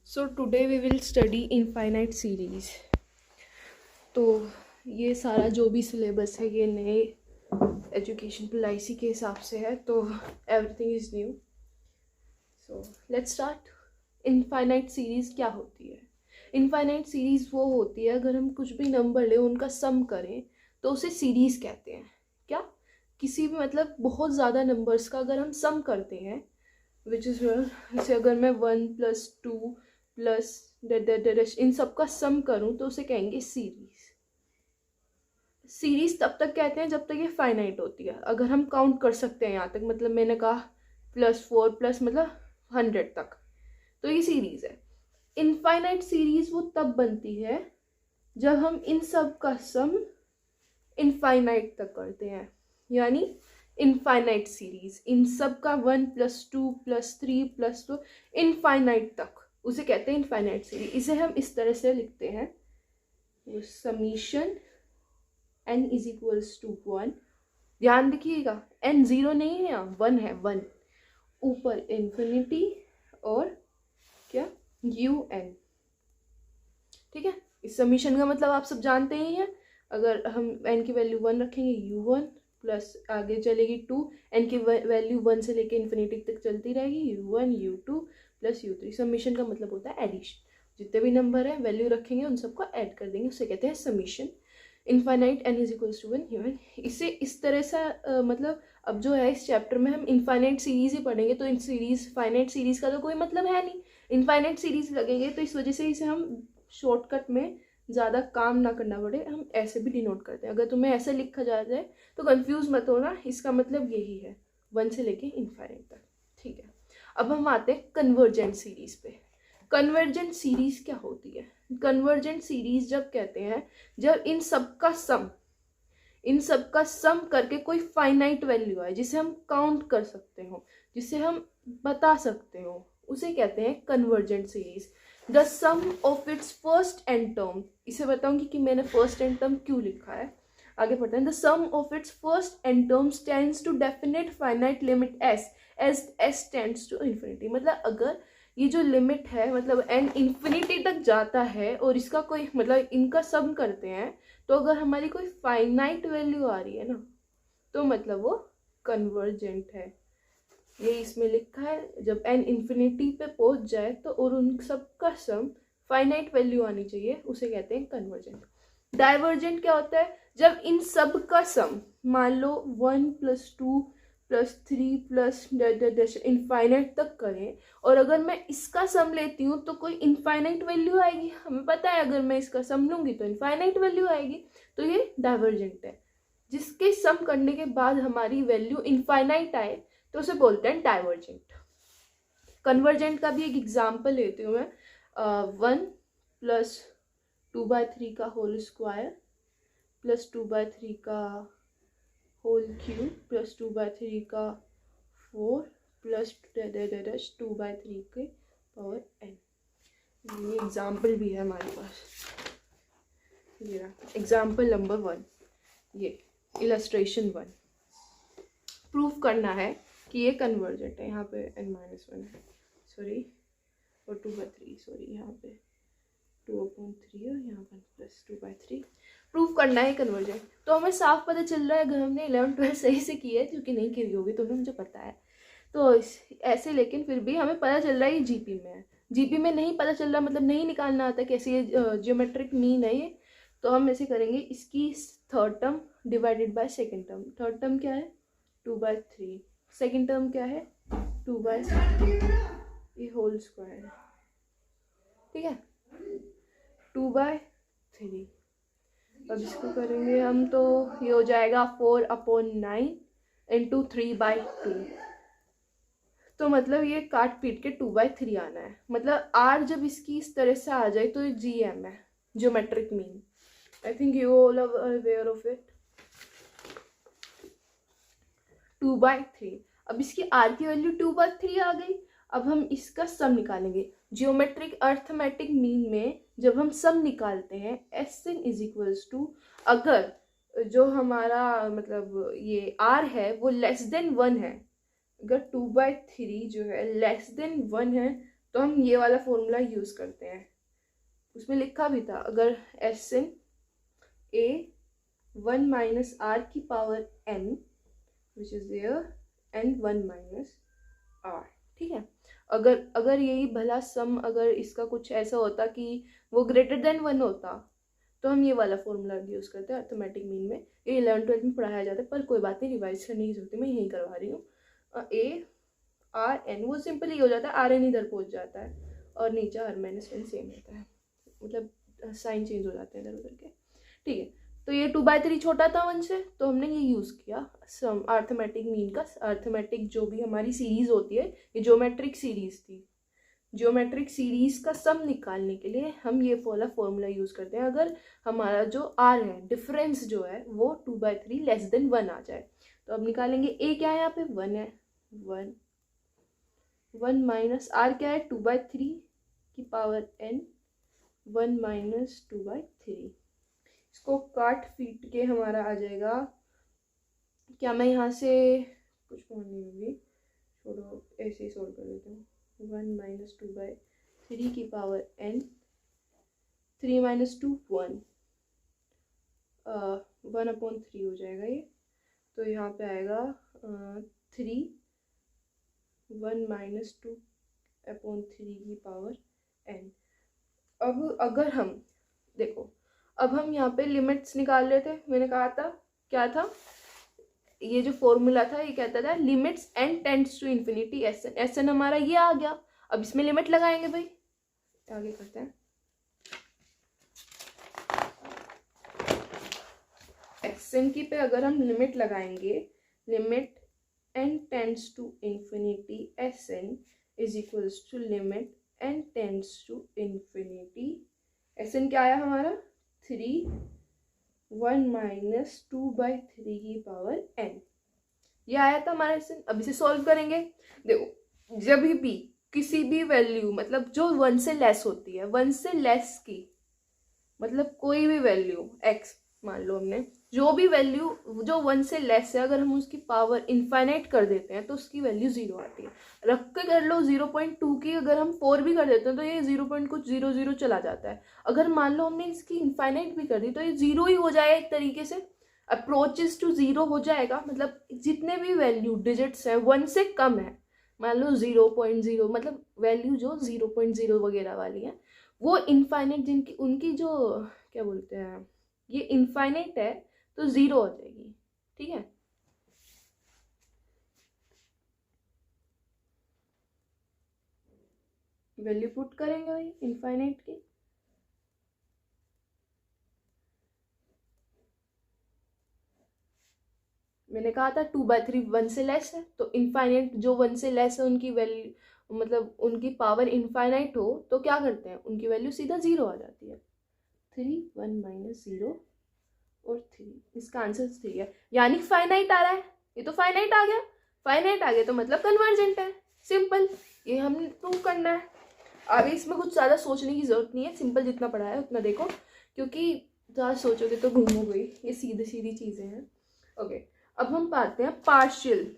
So today we will study infinite series. तो ये सारा जो भी सिलेबस है ये नए एजुकेशन पॉलिसी के हिसाब से है, तो everything is new. So let's start. Infinite series क्या होती है? इनफाइनाइट सीरीज़ वो होती है अगर हम कुछ भी नंबर लें उनका सम करें तो उसे सीरीज़ कहते हैं. क्या? किसी भी मतलब बहुत ज़्यादा नंबर्स का अगर हम सम करते हैं विच इज़ जैसे अगर मैं 1+2 प्लस इन सब का सम करूं तो उसे कहेंगे सीरीज. सीरीज तब तक कहते हैं जब तक ये फाइनाइट होती है. अगर हम काउंट कर सकते हैं यहाँ तक, मतलब मैंने कहा +4 प्लस मतलब 100 तक, तो ये सीरीज है. इनफाइनाइट सीरीज वो तब बनती है जब हम इन सब का सम इनफाइनाइट तक करते हैं, यानी इनफाइनाइट सीरीज इन सब का 1+2+3+4 इनफाइनाइट तक, उसे कहते हैं इनफाइनाइट सीरीज. इसे हम इस तरह से लिखते हैं, summation n is equals to 1. ध्यान रखिएगा n 0 नहीं है, यहाँ 1 है. 1 ऊपर इन्फिनिटी और क्या un. ठीक है, इस समीशन का मतलब आप सब जानते ही हैं. अगर हम n की वैल्यू 1 रखेंगे u1 प्लस आगे चलेगी 2, n की वैल्यू 1 से लेके इन्फिनिटी तक चलती रहेगी u1 u2 plus u3. Summation का मतलब होता है एडिशन. जितने भी नंबर है वैल्यू रखेंगे उन सबको ऐड कर देंगे, उसे कहते हैं summation. Infinite n is equals to 1 u1. इसे इस तरह से मतलब अब जो है इस चैप्टर में हम इनफाइनाइट सीरीज ही पढ़ेंगे, तो इन सीरीज फाइनाइट सीरीज का तो कोई मतलब है नहीं. इनफाइनाइट सीरीज लगेंगे तो इस वजह से इसे हम शॉर्टकट में ज़्यादा काम ना करना पड़े हम ऐसे भी डिनोट करते हैं. अगर तुम्हें ऐसे लिखा जाता है तो कंफ्यूज मत होना, इसका मतलब यही है 1 से लेके इनफाइनाइट तक. ठीक है, अब हम आते हैं कन्वर्जेंट सीरीज पे. कन्वर्जेंट सीरीज क्या होती है? कन्वर्जेंट सीरीज जब कहते हैं जब इन सब का सम करके कोई फाइनाइट वैल्यू आए जिसे हम काउंट कर सकते हो, जिसे हम बता सकते हो, उसे कहते हैं convergent series. The sum of its first n term. इसे बताऊंगी कि मैंने फर्स्ट एंड टर्म क्यों लिखा है, आगे पढ़ते हैं. The sum of its first n terms tends to definite finite limit S as S tends to infinity. मतलब अगर ये जो लिमिट है मतलब n इन्फिनिटी तक जाता है और इसका कोई मतलब इनका सम करते हैं, तो अगर हमारी कोई फाइनाइट वैल्यू आ रही है ना तो मतलब वो कन्वर्जेंट है. ये इसमें लिखा है जब n इन्फिनिटी पे पहुंच जाए तो और उन सब का सम फाइनाइट वैल्यू आनी चाहिए, उसे कहते हैं कन्वर्जेंट. डाइवर्जेंट क्या होता है? जब इन सब का सम मान लो 1+2+3 प्लस इनफाइनाइट तक करें और अगर मैं इसका सम लेती हूँ तो कोई इनफाइनाइट वैल्यू आएगी. हमें पता है अगर मैं इसका सम लूंगी तो इनफाइनाइट वैल्यू आएगी, तो ये डाइवर्जेंट है. जिसके सम करने के बाद हमारी वैल्यू इनफाइनाइट आए तो उसे बोलते हैं डाइवर्जेंट. कन्वर्जेंट का भी एक एग्जाम्पल लेती हूँ मैं. 1+2/3 का होल स्क्वायर प्लस 2/3 का होल क्यूब प्लस 2/3 का 4 प्लस 2/3 के पावर n. ये एग्जाम्पल भी है हमारे पास. ये एग्जाम्पल नंबर 1, ये इलस्ट्रेशन 1. प्रूफ करना है कि ये कन्वर्जेंट है. यहाँ पे n-1 है, सॉरी, और 2/3, सॉरी, यहाँ पे 2/3 और यहाँ पर प्लस 2/3. प्रूफ करना है कन्वर्जेंट. तो हमें साफ पता चल रहा है अगर हमने 11th-12th सही से की है, क्योंकि नहीं की होगी तो मुझे पता है तो ऐसे, लेकिन फिर भी हमें पता चल रहा है ये जीपी में है. जीपी में नहीं पता चल रहा मतलब नहीं निकालना आता कैसे ये ज्योमेट्रिक मीन है ये, तो हम ऐसे करेंगे. इसकी third term divided by second term. Third term क्या है? 2/3. सेकेंड टर्म क्या है? 2/3. ये होल स्क्वायर है, ठीक है, 2/3. अब इसको करेंगे हम तो ये हो जाएगा 4/9 इंटू 3/2. तो मतलब ये काट पीट के 2/3 आना है. मतलब r जब इसकी इस तरह से आ जाए तो ये GM है, geometric mean. I think you all are aware of it. 2/3. अब इसकी r की वैल्यू 2/3 आ गई. अब हम इसका सम निकालेंगे. जियोमेट्रिक अर्थमेटिक मीन में जब हम सम निकालते हैं Sn इज इक्वल्स टू, अगर जो हमारा मतलब ये r है वो लेस देन 1 है, अगर 2/3 जो है लेस देन 1 है तो हम ये वाला फॉर्मूला यूज़ करते हैं। उसमें लिखा भी था, अगर Sn a 1 माइनस r की power n which is there n 1 minus r, ठीक है। अगर यही भला सम अगर इसका कुछ ऐसा होता कि वो ग्रेटर देन 1 होता तो हम ये वाला फॉर्मूला यूज़ करते हैं अर्थमेटिक मीन में। ये 11th-12th में पढ़ाया जाता है, पर कोई बात नहीं, रिवाइज करने की जरूरत है, मैं यही करवा रही हूँ। ए आर एन वो सिंपल ही हो जाता है, आर एन इधर पहुँच जाता है और नीचे आर माइनस एन सेम होता है, मतलब साइन चेंज हो जाते हैं इधर उधर के, ठीक है। तो ये 2/3 छोटा था 1 से, तो हमने ये यूज़ किया सम अर्थमेटिक मीन का। अर्थमेटिक जो भी हमारी सीरीज होती है, ये ज्योमेट्रिक सीरीज थी, ज्योमेट्रिक सीरीज का सम निकालने के लिए हम ये वाला फॉर्मूला यूज़ करते हैं। अगर हमारा जो आर है, डिफरेंस जो है वो 2/3 लेस देन 1 आ जाए, तो अब निकालेंगे। ए क्या है यहाँ पे 1 है, 1 माइनस आर क्या है 2/3 की पावर n 1 माइनस 2/3। इसको काट पीट के हमारा आ जाएगा, क्या मैं यहाँ से कुछ नहीं होगी, छोड़ो ऐसे ही सोल्व कर देता हूँ। 1 माइनस 2/3 की पावर n 3 माइनस 2 1 1/3 हो जाएगा ये, तो यहाँ पे आएगा 3 1 माइनस 2/3 की पावर n। अब अगर हम देखो, अब हम यहाँ पे लिमिट्स निकाल रहे थे, मैंने कहा था क्या था, ये जो फॉर्मूला था ये कहता था limits n tends to infinity Sn हमारा ये आ गया। अब इसमें लिमिट लगाएंगे भाई, आगे करते हैं। Sn की पे अगर हम लिमिट लगाएंगे, limit n tends to infinity Sn is equals to limit n tends to infinity Sn क्या आया हमारा 3 1 माइनस 2/3 की पावर n, ये आया था हमारा Sn। अब इसे सॉल्व करेंगे। देखो जब भी किसी भी वैल्यू, मतलब जो 1 से लेस होती है, 1 से लेस की मतलब कोई भी वैल्यू x मान लो, हमने जो भी वैल्यू जो 1 से लेस है, अगर हम उसकी पावर इनफाइनाइट कर देते हैं तो उसकी वैल्यू 0 आती है। रख के कर लो 0.2 की, अगर हम 4 भी कर देते हैं तो ये 0.00 चला जाता है। अगर मान लो हमने इसकी इनफाइनाइट भी कर दी तो ये 0 ही हो जाएगा, एक तरीके से अप्रोचेस टू 0 हो जाएगा। मतलब जितने भी वैल्यू डिजिट्स हैं 1 से कम है, मान लो 0.0, मतलब वैल्यू जो 0.0 वगैरह वाली है, वो इनफाइनाइट जिनकी उनकी जो क्या बोलते हैं, ये इनफाइनाइट है तो 0 हो जाएगी, ठीक है। वैल्यू पुट करेंगे भाई इनफाइनाइट की, मैंने कहा था 2/3 1 से लेस है, तो इनफाइनाइट जो 1 से लेस है उनकी वैल्यू, मतलब उनकी पावर इनफाइनाइट हो तो क्या करते हैं, उनकी वैल्यू सीधा 0 आ जाती है। 3 1 माइनस 0 और 3, इसका आंसर 3 है, यानी फाइनाइट आ रहा है। ये तो फाइनाइट आ गया, फाइनाइट आ गया तो मतलब कन्वर्जेंट है, सिंपल। ये हमने प्रूव करना है। आगे इसमें कुछ ज़्यादा सोचने की जरूरत नहीं है, सिंपल जितना पढ़ा है उतना देखो, क्योंकि ज़्यादा सोचोगे तो घूमोगे, ये सीधी सीधी चीज़ें हैं। ओके, अब हम पाते हैं पार्शियल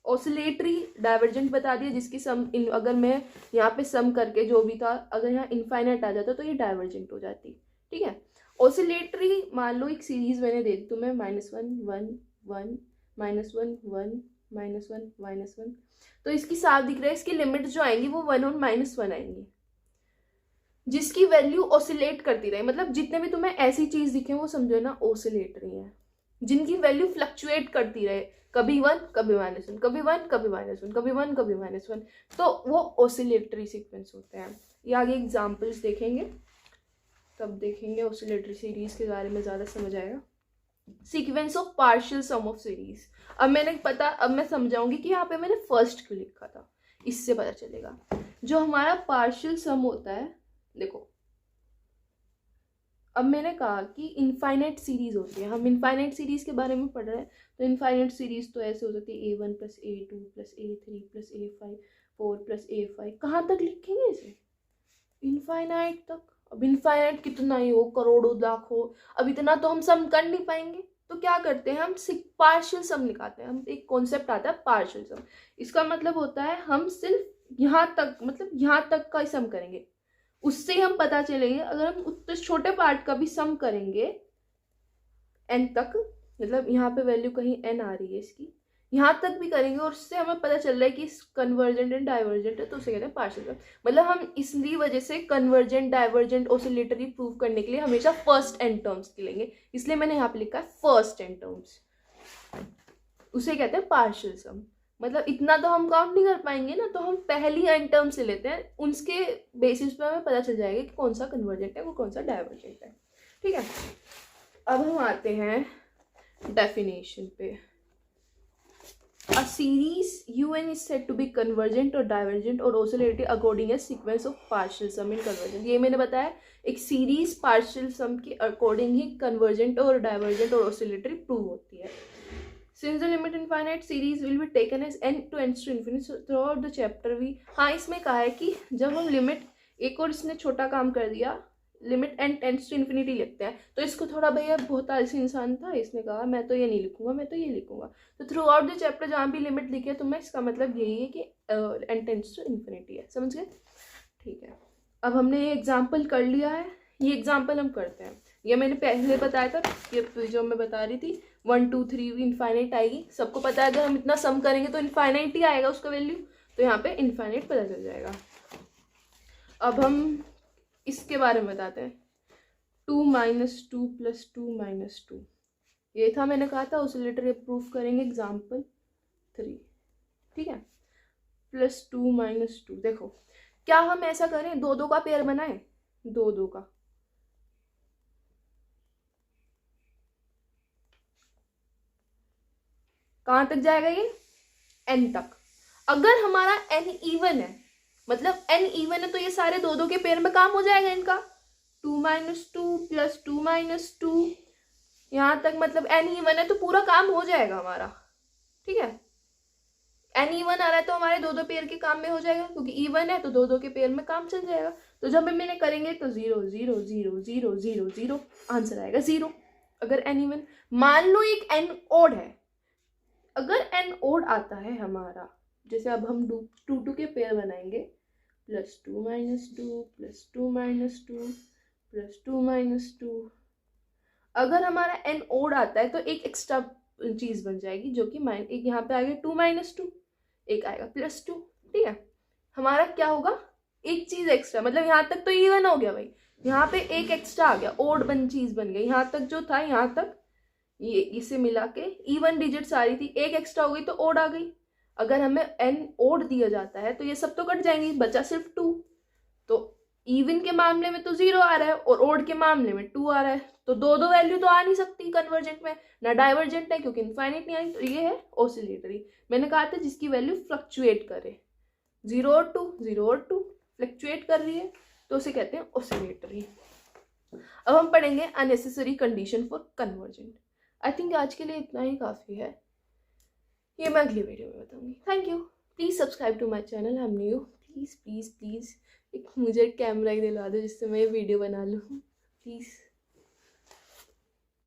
ऑसिलेटरी डाइवर्जेंट बता दिया, जिसकी सम अगर मैं यहाँ पे सम करके जो भी था, अगर यहाँ इनफाइनाइट आ जाता तो ये डाइवर्जेंट हो जाती, ठीक है। ऑसिलेटरी मान लो एक सीरीज मैंने दे दी तुम्हें, -1 1 1 -1 1 -1 -1, तो इसकी साफ दिख रहा है, इसकी लिमिट जो आएंगी वो 1 और -1 आएंगी, जिसकी वैल्यू ऑसिलेट करती रहे। मतलब जितने भी तुम्हें ऐसी चीज दिखे वो समझो ना ऑसिलेटरी है, जिनकी वैल्यू फ्लक्चुएट करती रहे, कभी 1 कभी -1, कभी 1 कभी -1, कभी 1 कभी -1, तो वो ऑसिलेटरी सीक्वेंस होते हैं। ये आगे एग्जाम्पल्स देखेंगे तब देखेंगे, ऑसिलेटरी सीरीज के बारे में ज़्यादा समझ आएगा। Sequence of partial sum of series, अब मैं समझाऊंगी कि यहाँ पे मैंने फर्स्ट क्यों लिखा था, इससे पता चलेगा। जो हमारा पार्शियल सम होता है, देखो अब मैंने कहा कि इनफाइनाइट सीरीज होती है, हम इनफाइनाइट सीरीज के बारे में पढ़ रहे हैं, तो इनफाइनाइट सीरीज तो ऐसे हो सकती है A1 + A2 + A3 + A5 4 + A5, कहाँ तक लिखेंगे इसे, इनफाइनाइट तक। अब इनफाइनाइट कितना ही हो, करोड़ों लाखों, अब इतना तो हम सम कर नहीं पाएंगे, तो क्या करते हैं हम पार्शियल सम निकालते हैं। हम एक कॉन्सेप्ट आता है पार्शियल सम, इसका मतलब होता है हम सिर्फ यहाँ तक, मतलब यहाँ तक का ही सम करेंगे, उससे हम पता चलेंगे। अगर हम उतने छोटे पार्ट का भी सम करेंगे n तक, मतलब यहाँ पे वैल्यू कहीं n आ रही है इसकी, यहाँ तक भी करेंगे और उससे हमें पता चल रहा है कि कन्वर्जेंट एंड डाइवर्जेंट है, तो उसे कहते हैं पार्शियल सम। मतलब हम इसलिए वजह से कन्वर्जेंट डाइवर्जेंट ऑसिलेटरी प्रूव करने के लिए हमेशा फर्स्ट n टर्म्स की लेंगे, इसलिए मैंने यहाँ पे लिखा है फर्स्ट n टर्म्स, उसे कहते हैं पार्शियल सम। मतलब इतना तो हम काउंट नहीं कर पाएंगे ना, तो हम पहली n टर्म से लेते हैं, उसके बेसिस पे हमें पता चल जाएगा कि कौन सा कन्वर्जेंट है, वो कौन सा डाइवर्जेंट है। ठीक है, अब हम आते हैं डेफिनेशन पे। A series UN is said to be convergent or divergent or oscillating according a sequence of partial sum in convergent। ये मैंने बताया, एक सीरीज पार्शियल सम के अकॉर्डिंग ही कन्वर्जेंट और डाइवर्जेंट और ऑसिलेटरी प्रूव होती है। Since the limit infinite series will be taken as n tends to infinity, so throughout the chapter we, हाँ इसमें कहा है कि जब हम लिमिट, एक और इसने छोटा काम कर दिया, limit n tends to infinity लिखते हैं, तो इसको थोड़ा, भैया बहुत आलसी इंसान था, इसने कहा मैं तो ये नहीं लिखूंगा, मैं तो ये लिखूंगा। तो थ्रू आउट द चैप्टर जहाँ भी लिमिट लिखी है तो मैं, इसका मतलब यही है कि n टेंड्स टू इन्फिनिटी है, समझ गए? ठीक है, अब हमने ये एग्जाम्पल कर लिया है, ये एग्जाम्पल हम करते हैं। ये मैंने पहले बताया था, ये जो मैं बता रही थी 1 2 3 इनफाइनाइट आएगी, सबको पता है अगर हम इतना सम करेंगे तो इनफाइनाइट ही आएगा उसका वैल्यू, तो यहाँ पे इनफाइनाइट पता चल जाएगा। अब हम इसके बारे में बताते हैं, 2 - 2 + 2 - 2, ये था मैंने कहा था ऑसिलेटरी प्रूफ करेंगे एग्जाम्पल 3। ठीक है, +2 - 2, देखो क्या हम ऐसा करें, 2 2 का पेयर बनाए, 2 2 का, कहाँ तक जाएगा ये, n तक। अगर हमारा n इवन है, मतलब n इवन है, तो ये सारे 2 2 के पेयर में काम हो जाएगा इनका, 2 - 2 + 2 - 2, यहाँ तक मतलब n इवन है तो पूरा काम हो जाएगा हमारा। ठीक है, n इवन आ रहा है तो हमारे 2 2 पेयर के काम में हो जाएगा, क्योंकि इवन है तो 2 2 के पेयर में काम चल जाएगा। तो जब मैंने करेंगे तो 0 0 0 0 0 0 आंसर आएगा 0, अगर n इवन। मान लो एक n ओड है, अगर n ओड आता है हमारा, जैसे अब हम 2 2 के पेयर बनाएंगे, +2 - 2 + 2 - 2 + 2 - 2, अगर हमारा n ओड आता है तो एक एक्स्ट्रा चीज बन जाएगी, जो कि एक यहाँ पे आ गया 2 - 2, एक आएगा +2। ठीक है, हमारा क्या होगा, एक चीज एक्स्ट्रा, मतलब यहाँ तक तो इवन हो गया भाई, यहाँ पे एक एक्स्ट्रा आ गया, ओड चीज बन गई, यहाँ तक जो था, यहाँ तक ये इसे मिला के इवन डिजिट्स आ रही थी, एक एक्स्ट्रा हो गई तो ओड आ गई। अगर हमें n ओड दिया जाता है तो ये सब तो कट जाएंगे, बचा सिर्फ 2। तो इवन के मामले में तो 0 आ रहा है और ओड के मामले में 2 आ रहा है, तो 2 2 वैल्यू तो आ नहीं सकती कन्वर्जेंट में, ना डाइवर्जेंट है क्योंकि इनफाइनाइट नहीं आई, तो ये है ऑसिलेटरी। मैंने कहा था जिसकी वैल्यू फ्लक्चुएट करे, 0 और 2 0 और 2 फ्लक्चुएट कर रही है, तो उसे कहते हैं ऑसिलेटरी। अब हम पढ़ेंगे unnecessary condition for convergent. I think आज के लिए इतना ही काफ़ी है, ये मैं अगली वीडियो में बताऊंगी। Thank you, please subscribe to my channel, I am new, please please please एक मुझे कैमरा ही दिलवा दो जिससे मैं ये वीडियो बना लूँ, प्लीज़।